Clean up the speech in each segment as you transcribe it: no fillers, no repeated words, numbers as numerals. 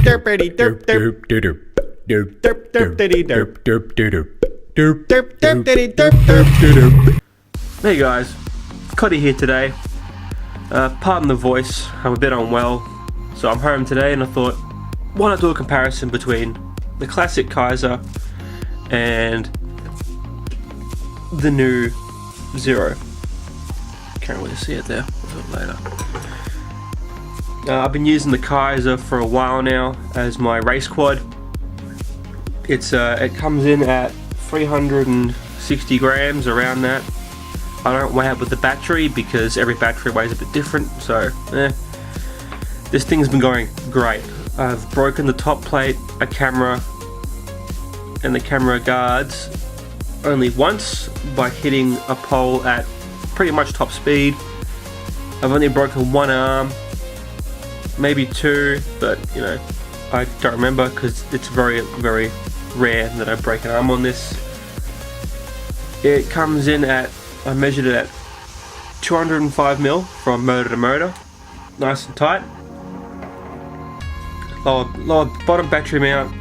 derpity derp derp derp derp derpity derp derp derp derp derp derpity derp derp derp. Hey guys, Cuddy here today. Pardon the voice, I'm a bit unwell, so I'm home today and I thought, why not do a comparison between the classic Kaiser and the new Zero. Can't really see it there, a little later. I've been using the Kaiser for a while now as my race quad. It comes in at 360 grams, around that. I don't weigh it with the battery because every battery weighs a bit different, so this thing's been going great. I've broken the top plate, a camera, and the camera guards only once by hitting a pole at pretty much top speed. I've only broken one arm, maybe two, but you know, I don't remember because it's very, very rare that I break an arm on this. It comes in at, I measured it at 205 mil from motor to motor, nice and tight. Lower bottom battery mount.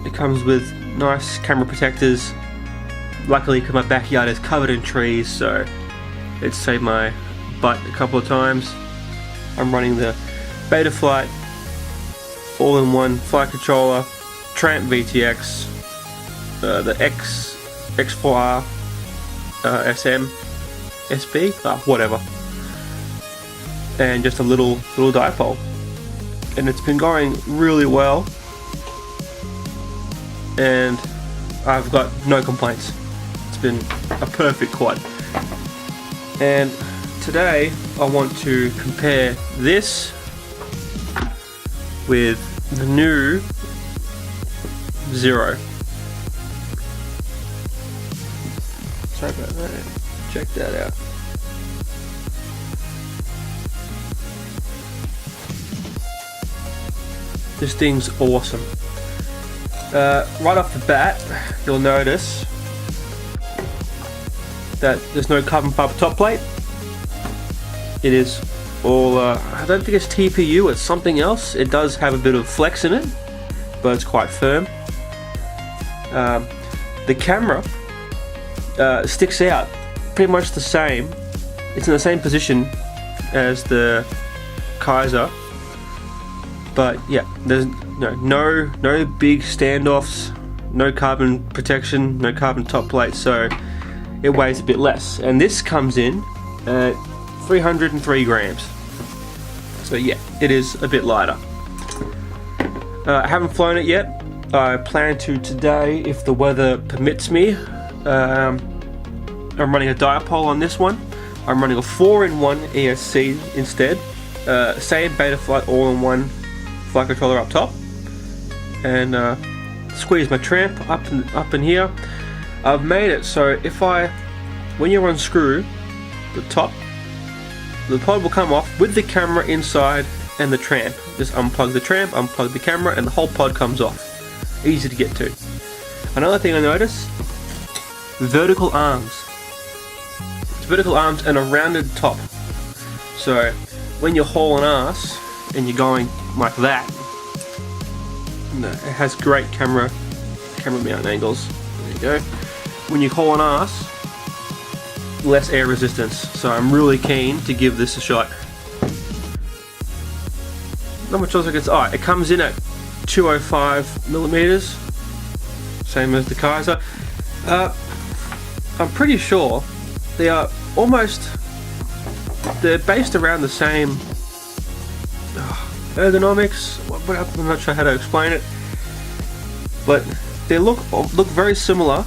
It comes with nice camera protectors. Luckily, because my backyard is covered in trees, so it saved my butt a couple of times. I'm running the Betaflight all-in-one flight controller, Tramp VTX, the X4R SM SB, whatever, and just a little dipole, and it's been going really well, and I've got no complaints. It's been a perfect quad. And today I want to compare this with the new Zero. Sorry about that. Check that out. This thing's awesome. Right off the bat, you'll notice that there's no carbon fiber top plate. It is all, I don't think it's TPU, it's something else. It does have a bit of flex in it, but it's quite firm. The camera sticks out pretty much the same. It's in the same position as the Kaiser, but yeah, there's no big standoffs, no carbon protection, no carbon top plate, so it weighs a bit less. And this comes in at 303 grams. So yeah, it is a bit lighter. I haven't flown it yet. I plan to today if the weather permits me. I'm running a dipole on this one. I'm running a 4-in-1 ESC instead. Same Betaflight all-in-one flight controller up top. And squeeze my Tramp up in here. I've made it so when you unscrew the top, the pod will come off with the camera inside and the Tramp. Just unplug the Tramp, unplug the camera, and the whole pod comes off. Easy to get to. Another thing I noticed, vertical arms. It's vertical arms and a rounded top. So when you're hauling ass and you're going like that, it has great camera mount angles. There you go. When you haul an ass, less air resistance, so I'm really keen to give this a shot. Not much else I can say. It comes in at 205 millimeters, same as the Kaiser. I'm pretty sure they are they're based around the same ergonomics. I'm not sure how to explain it, but they look very similar.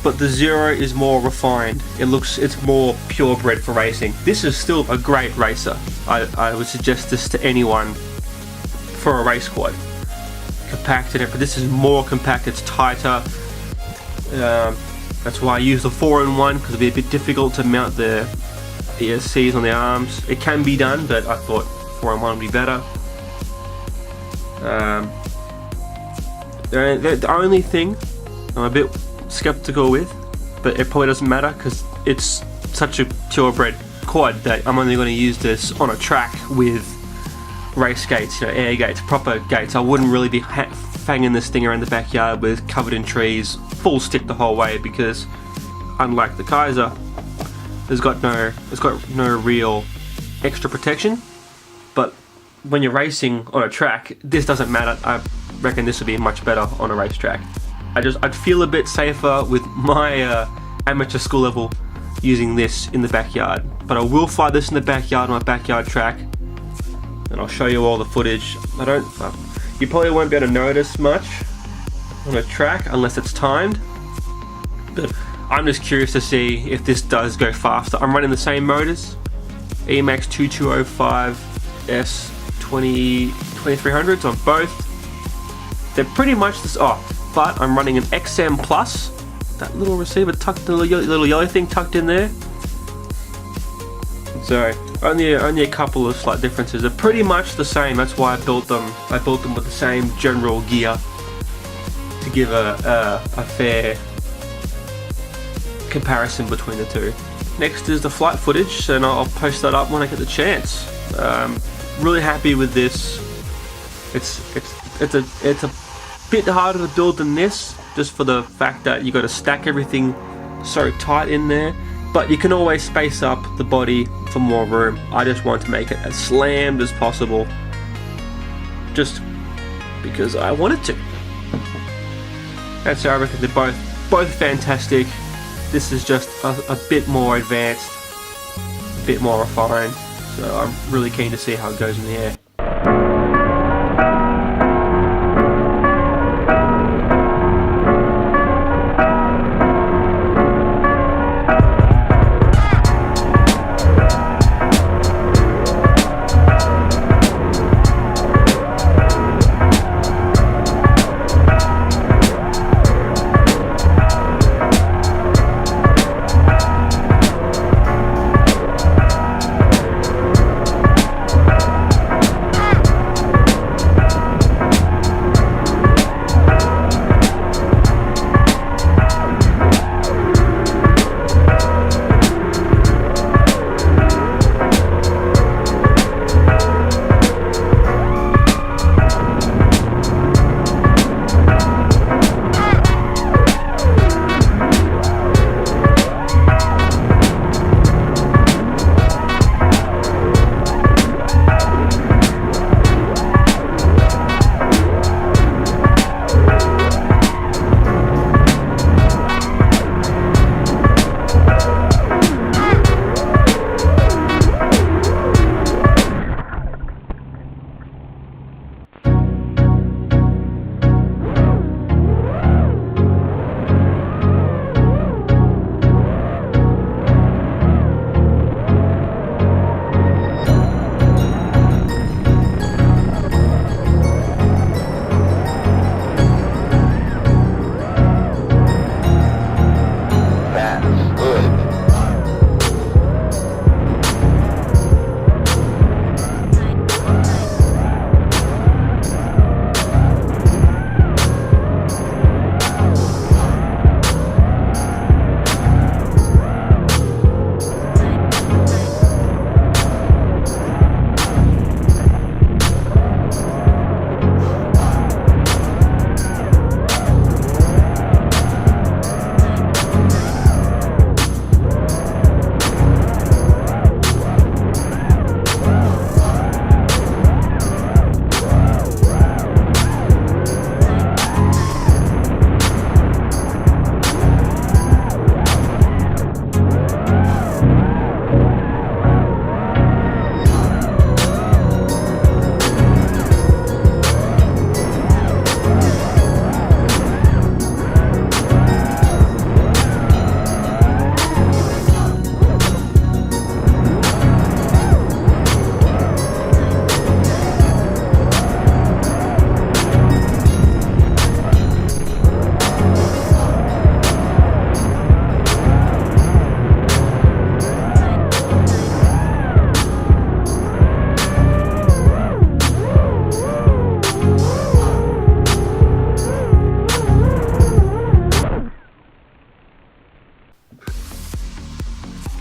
But the Zero is more refined. It's more purebred for racing. This is still a great racer. I would suggest this to anyone for a race quad. Compacted, but this is more compact. It's tighter. That's why I use the 4-in-1 because it'd be a bit difficult to mount the ESCs on the arms. It can be done, but I thought 4-in-1 would be better. The only thing I'm a bit skeptical with, but it probably doesn't matter because it's such a purebred quad that I'm only going to use this on a track with race gates, you know, air gates, proper gates. I wouldn't really be hanging this thing around the backyard with covered in trees, full stick the whole way, because unlike the Kaiser, it's got no real extra protection. But when you're racing on a track, this doesn't matter. I reckon this would be much better on a racetrack. I'd feel a bit safer with my amateur school level using this in the backyard. But I will fly this in the backyard on my backyard track, and I'll show you all the footage. You probably won't be able to notice much on a track unless it's timed, but I'm just curious to see if this does go faster. I'm running the same motors, Emax 2205 S 2300s on both. They're pretty much this. But I'm running an XM Plus. That little receiver tucked, the little yellow thing tucked in there. So only a couple of slight differences. They're pretty much the same. That's why I built them. I built them with the same general gear to give a fair comparison between the two. Next is the flight footage, and I'll post that up when I get the chance. Really happy with this. It's a bit harder to build than this, just for the fact that you got to stack everything so tight in there. But you can always space up the body for more room. I just want to make it as slammed as possible, just because I wanted to. That's how I reckon they're both fantastic. This is just a bit more advanced, a bit more refined. So I'm really keen to see how it goes in the air.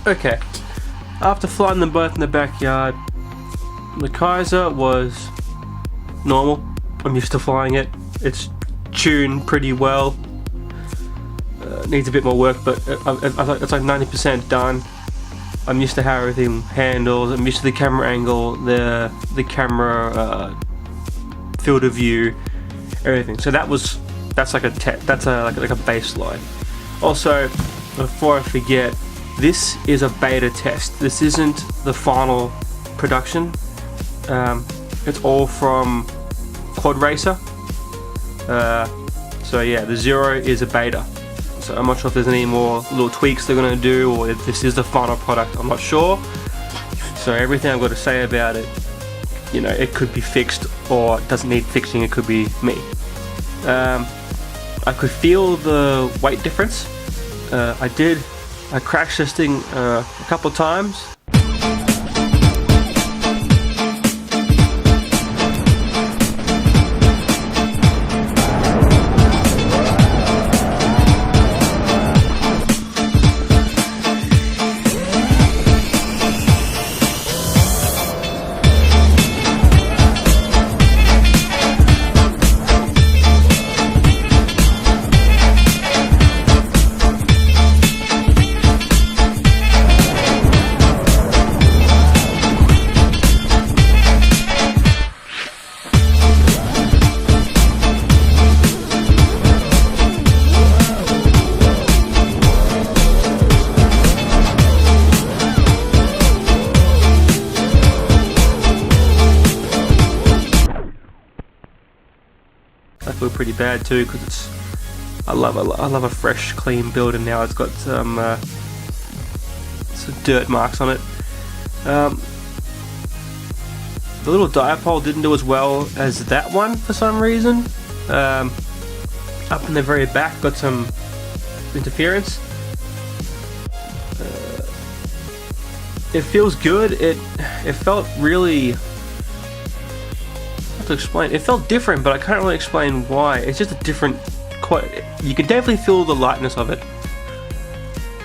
Okay, after flying them both in the backyard, The Kaiser was normal. I'm used to flying it. It's tuned pretty well. Needs a bit more work, but it's like 90% done. I'm used to how everything handles. I'm used to the camera angle, the camera field of view, everything. So that's like a baseline. Also, before I forget, this is a beta test. This isn't the final production. It's all from Quadracer. So yeah, the 0 is a beta. So I'm not sure if there's any more little tweaks they're gonna do, or if this is the final product. I'm not sure. So everything I've got to say about it, you know, it could be fixed or it doesn't need fixing. It could be me. I could feel the weight difference. I crashed this thing a couple times. I feel pretty bad too, because I love a fresh, clean build, and now it's got some dirt marks on it. The little dipole didn't do as well as that one for some reason. Up in the very back, got some interference. It feels good. It felt really. To explain, it felt different, but I can't really explain why. It's just a different, you can definitely feel the lightness of it.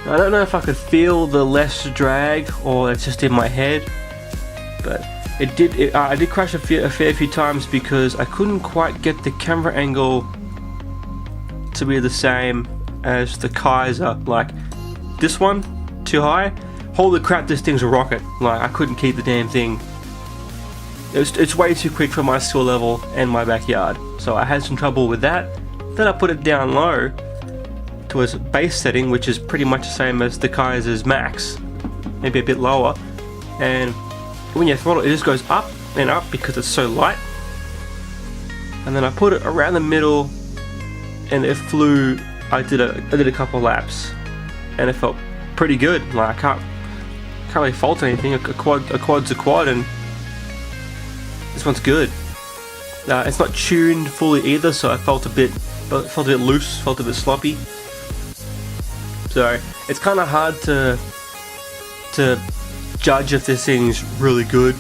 I don't know if I could feel the less drag or it's just in my head, but I did crash a fair few times because I couldn't quite get the camera angle to be the same as the Kaiser. Like this one, too high. Holy crap, this thing's a rocket. Like I couldn't keep the damn thing. It's way too quick for my skill level and my backyard, so I had some trouble with that. Then I put it down low to its base setting, which is pretty much the same as the Kaiser's max, maybe a bit lower, and when you throttle it just goes up and up because it's so light. And then I put it around the middle and it flew. I did a couple laps and it felt pretty good. Like I can't really fault anything. A quad's a quad, and this one's good. It's not tuned fully either, so I felt a bit loose, felt a bit sloppy. So it's kind of hard to judge if this thing's really good.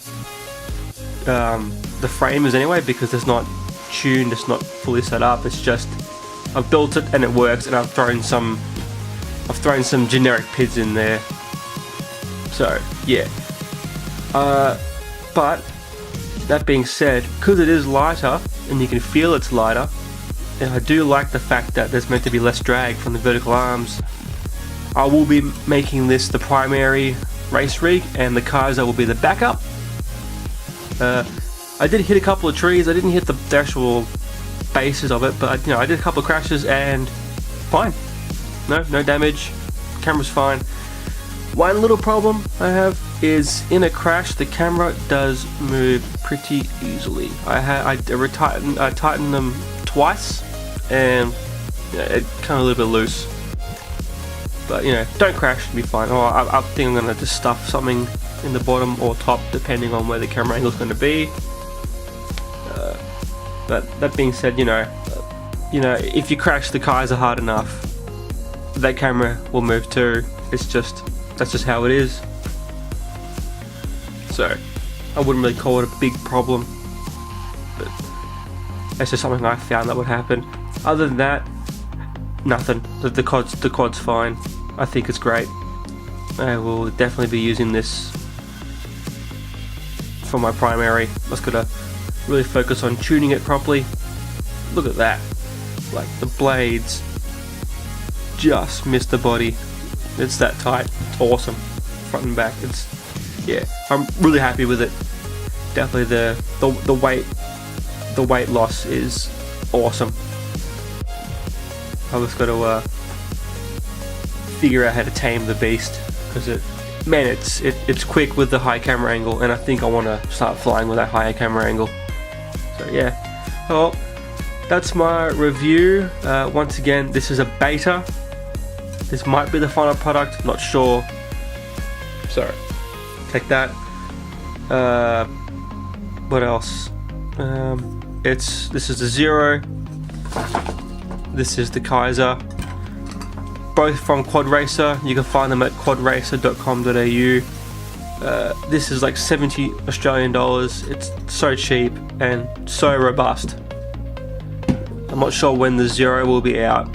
The frame is anyway, because it's not tuned, it's not fully set up. It's just I've built it and it works, and I've thrown some generic PIDs in there. So yeah. But that being said, because it is lighter and you can feel it's lighter, and I do like the fact that there's meant to be less drag from the vertical arms, I will be making this the primary race rig and the Kaiser will be the backup. I did hit a couple of trees. I didn't hit the actual bases of it, but I did a couple of crashes and fine. No damage. Camera's fine. One little problem I have is in a crash the camera does move pretty easily. I tightened them twice and it kind of a little bit loose. But don't crash, it'll be fine. Or I think I'm gonna just stuff something in the bottom or top depending on where the camera angle is going to be. But that being said, if you crash the Kaiser hard enough, that camera will move too. That's just how it is. So I wouldn't really call it a big problem, but it's just something I found that would happen. Other than that, nothing. The quad's fine. I think it's great. I will definitely be using this for my primary. Just gotta really focus on tuning it properly. Look at that, like the blades just missed the body. It's that tight. It's awesome, front and back. It's, yeah, I'm really happy with it. Definitely the weight loss is awesome. I just got to figure out how to tame the beast, because it's quick with the high camera angle, and I think I want to start flying with that higher camera angle. So yeah, well, that's my review. Once again, this is a beta. This might be the final product, not sure. So take that. What else? This is the Zero. This is the Kaiser. Both from Quadracer. You can find them at quadracer.com.au. This is like 70 Australian dollars. It's so cheap and so robust. I'm not sure when the Zero will be out,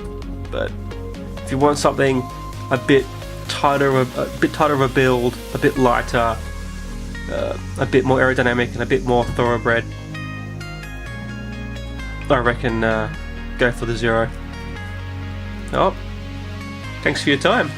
but if you want something a bit tighter of a build, a bit lighter, a bit more aerodynamic and a bit more thoroughbred, I reckon go for the Zero. Oh, thanks for your time.